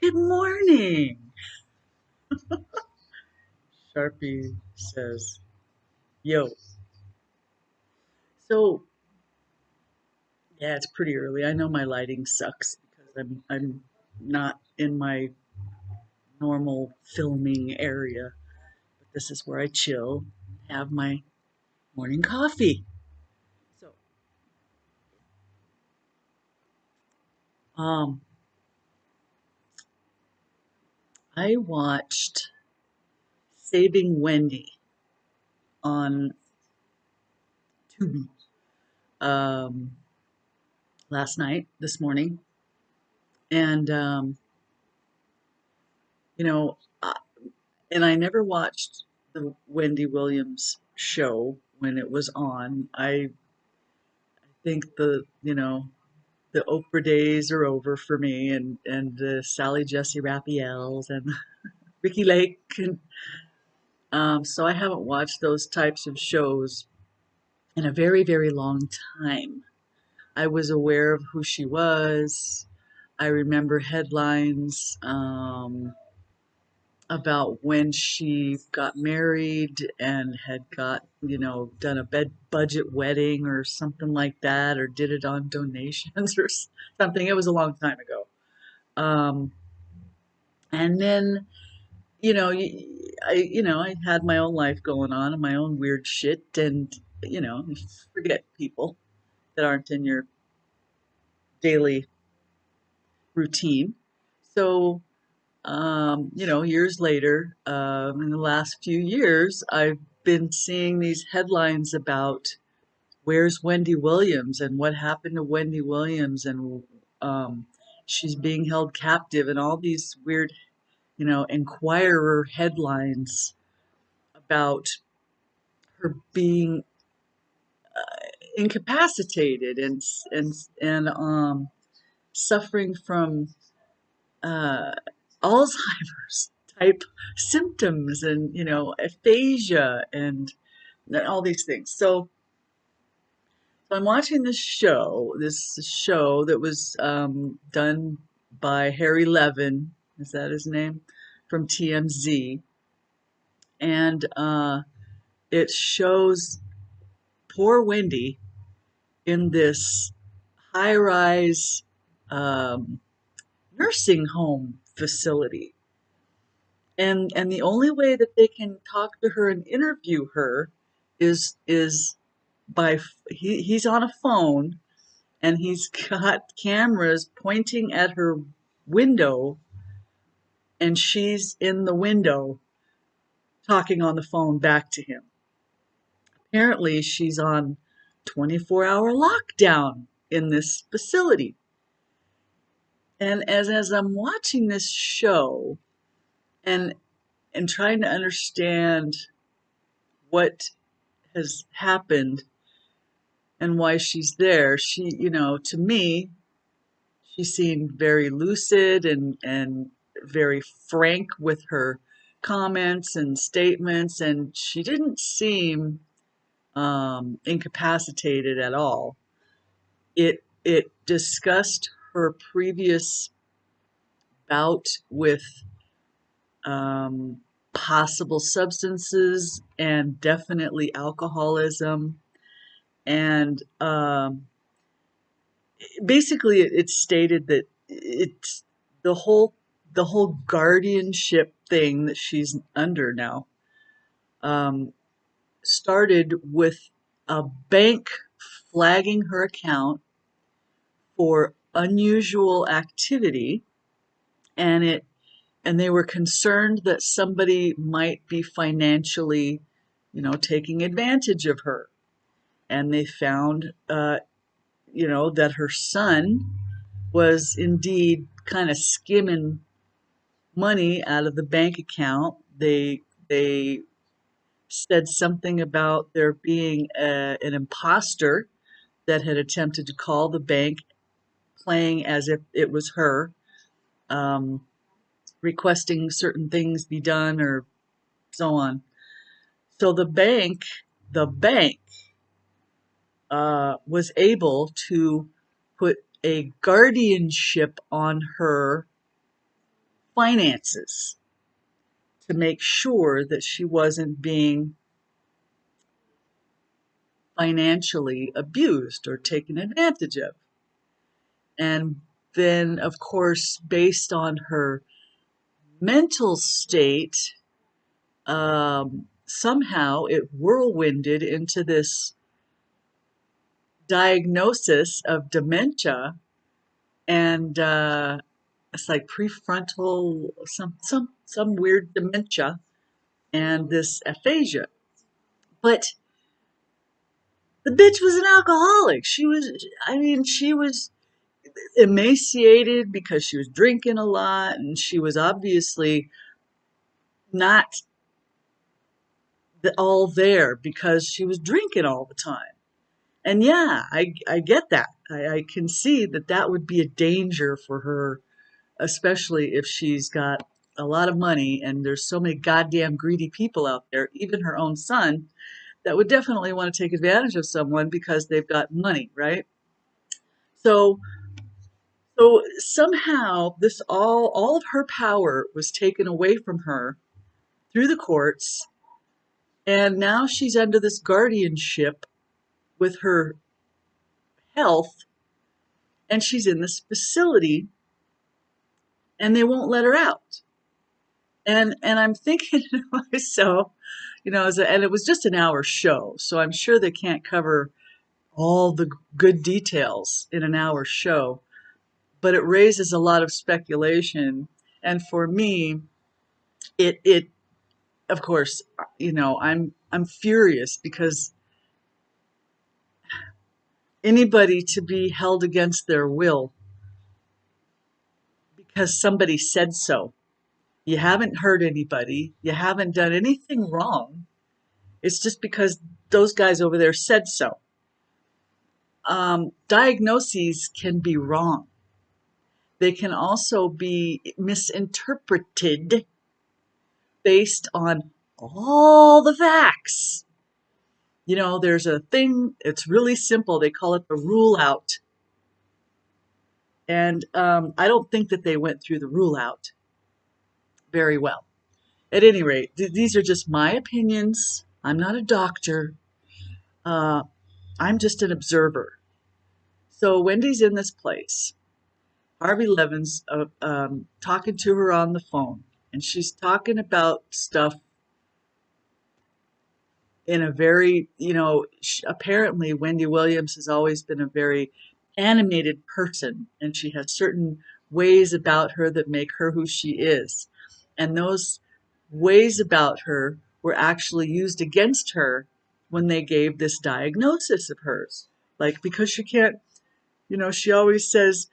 Good morning. Sharpie says, yo. So, yeah, it's pretty early. I know my lighting sucks because I'm not in my normal filming area, but this is where I chill, have my morning coffee. So, um, I watched Saving Wendy on Tubi um, last night, this morning, and you know, and I never watched the Wendy Williams show when it was on. I think the Oprah days are over for me, and the Sally Jesse Raphaels and Ricky Lake, and so I haven't watched those types of shows in a very very long time. I was aware of who she was. I remember headlines. About when she got married and had done a budget wedding or something like that, or did it on donations or something. It was a long time ago. Um, and then, I had my own life going on and my own weird shit, and you forget people that aren't in your daily routine. So years later, in the last few years, I've been seeing these headlines about where's Wendy Williams and what happened to Wendy Williams, and um, she's being held captive, and all these weird, Enquirer headlines about her being incapacitated and suffering from uh, Alzheimer's type symptoms, and aphasia and all these things. So I'm watching this show that was done by Harry Levin, is that his name, from TMZ, and it shows poor Wendy in this high-rise um, nursing home facility. And the only way that they can talk to her and interview her is he's on a phone, and he's got cameras pointing at her window, and she's in the window talking on the phone back to him. Apparently she's on 24-hour lockdown in this facility. And as I'm watching this show and trying to understand what has happened and why she's there. To me, she seemed very lucid and very frank with her comments and statements, and she didn't seem incapacitated at all. It discussed her previous bout with um, possible substances and definitely alcoholism, and basically it stated that it's the whole the whole guardianship thing that she's under now um, started with a bank flagging her account for unusual activity, and they were concerned that somebody might be financially, taking advantage of her, and they found that her son was indeed kind of skimming money out of the bank account. They said something about there being an imposter that had attempted to call the bank, playing as if it was her, um, requesting certain things be done or so on. So the bank was able to put a guardianship on her finances to make sure that she wasn't being financially abused or taken advantage of. And then, of course, based on her mental state, somehow it whirlwinded into this diagnosis of dementia, and it's like prefrontal some weird dementia and this aphasia. But the bitch was an alcoholic. She was emaciated because she was drinking a lot, and she was obviously not all there because she was drinking all the time. And yeah, I get that. I can see that that would be a danger for her, especially if she's got a lot of money and there's so many goddamn greedy people out there, even her own son, that would definitely want to take advantage of someone because they've got money, right? So so somehow this all of her power was taken away from her through the courts, and now she's under this guardianship with her health, and she's in this facility, and they won't let her out. And I'm thinking to myself, and it was just an hour show, so I'm sure they can't cover all the good details in an hour show, but it raises a lot of speculation. And for me, it of course, I'm furious because anybody to be held against their will because somebody said so. You haven't hurt anybody. You haven't done anything wrong. It's just because those guys over there said so. Diagnoses can be wrong. They can also be misinterpreted based on all the facts. There's a thing, it's really simple. They call it the rule out. And I don't think that they went through the rule out very well. At any rate, these are just my opinions. I'm not a doctor. Uh, I'm just an observer. So Wendy's in this place. Harvey Levin's talking to her on the phone, and she's talking about stuff in a very, apparently Wendy Williams has always been a very animated person, and she has certain ways about her that make her who she is. And those ways about her were actually used against her when they gave this diagnosis of hers. Like, because she can't, she always says,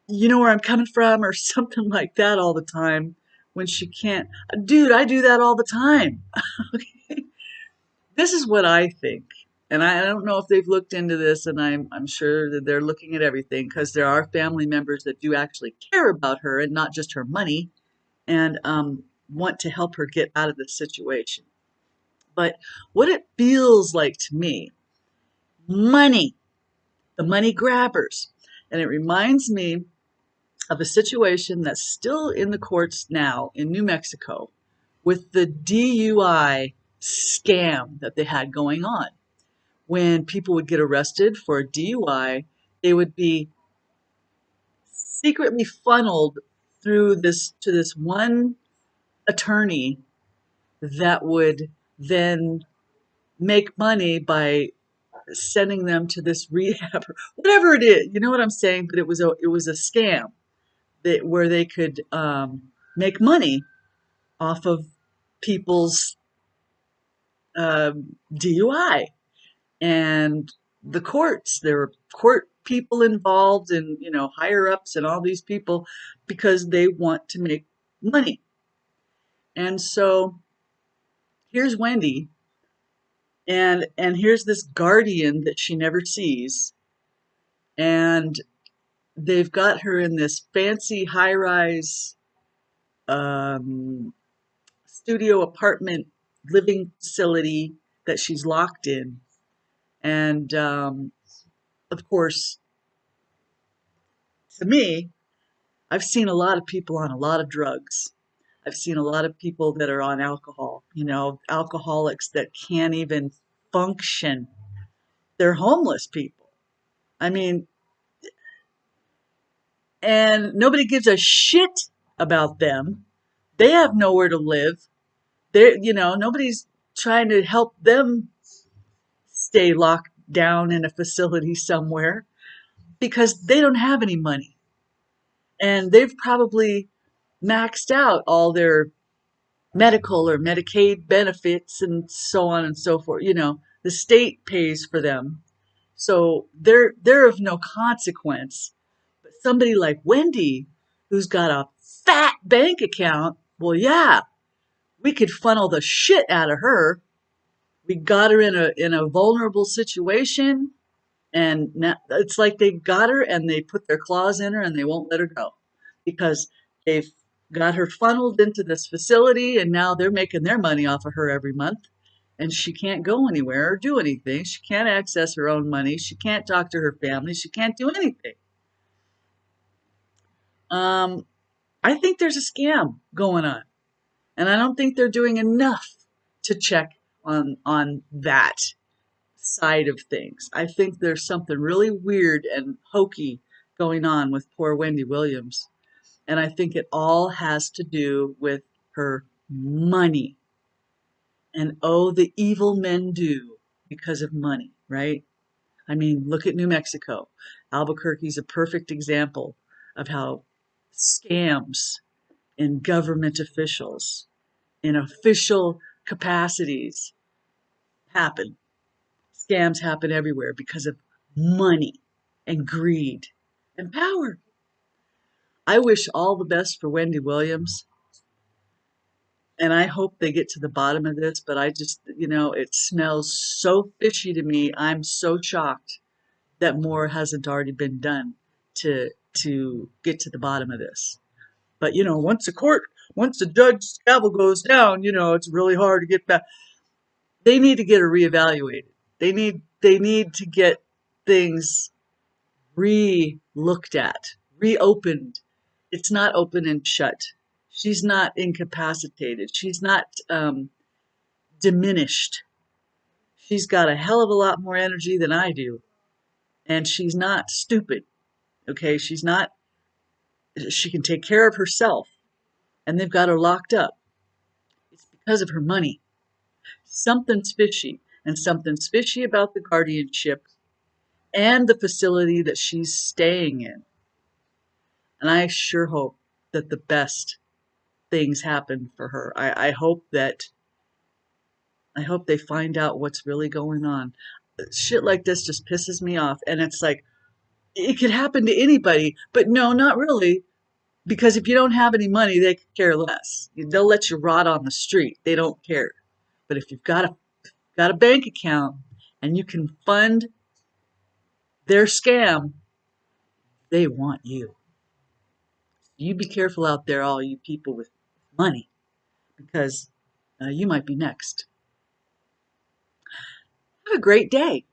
you know where I'm coming from, or something like that all the time when she can't. Dude, I do that all the time. Okay? This is what I think. And I don't know if they've looked into this, and I'm sure that they're looking at everything because there are family members that do actually care about her and not just her money, and want to help her get out of this situation. But what it feels like to me, money, the money grabbers. And it reminds me of a situation that's still in the courts now in New Mexico with the DUI scam that they had going on. When people would get arrested for a DUI, they would be secretly funneled through this to this one attorney that would then make money by sending them to this rehab or whatever it is. You know what I'm saying? But it was a scam where they could make money off of people's DUI. And the courts, there were court people involved, and higher ups and all these people, because they want to make money. And so here's Wendy, and here's this guardian that she never sees, and they've got her in this fancy high-rise um, studio apartment living facility that she's locked in. And of course, to me, I've seen a lot of people on a lot of drugs. I've seen a lot of people that are on alcohol, alcoholics that can't even function. They're homeless people. I mean, and nobody gives a shit about them. They have nowhere to live. Nobody's trying to help them stay locked down in a facility somewhere because they don't have any money. And they've probably maxed out all their medical or Medicaid benefits and so on and so forth. The state pays for them. So they're of no consequence. But somebody like Wendy, who's got a fat bank account, well, yeah, we could funnel the shit out of her. We got her in a vulnerable situation, and now it's like they got her and they put their claws in her and they won't let her go because they've got her funneled into this facility and now they're making their money off of her every month. And she can't go anywhere or do anything. She can't access her own money. She can't talk to her family. She can't do anything. Um, I think there's a scam going on, and I don't think they're doing enough to check on that side of things. I think there's something really weird and hokey going on with poor Wendy Williams. And I think it all has to do with her money. And oh, the evil men do because of money, right? I mean, look at New Mexico. Albuquerque's a perfect example of how scams in government officials, in official capacities happen. Scams happen everywhere because of money and greed and power. I wish all the best for Wendy Williams, and I hope they get to the bottom of this, but I just, it smells so fishy to me. I'm so shocked that more hasn't already been done to get to the bottom of this. But once the judge's gavel goes down, it's really hard to get back. They need to get her reevaluated. They need to get things re-looked at, reopened. It's not open and shut. She's not incapacitated. She's not diminished. She's got a hell of a lot more energy than I do. And she's not stupid. Okay. She can take care of herself. And they've got her locked up. It's because of her money. Something's fishy. And something's fishy about the guardianship and the facility that she's staying in. And I sure hope that the best things happen for her. I hope they find out what's really going on. Shit like this just pisses me off. And it's like, it could happen to anybody, but no, not really. Because if you don't have any money, they could care less. They'll let you rot on the street. They don't care. But if you've got a bank account and you can fund their scam, they want you. You be careful out there, all you people with money, because you might be next. Have a great day.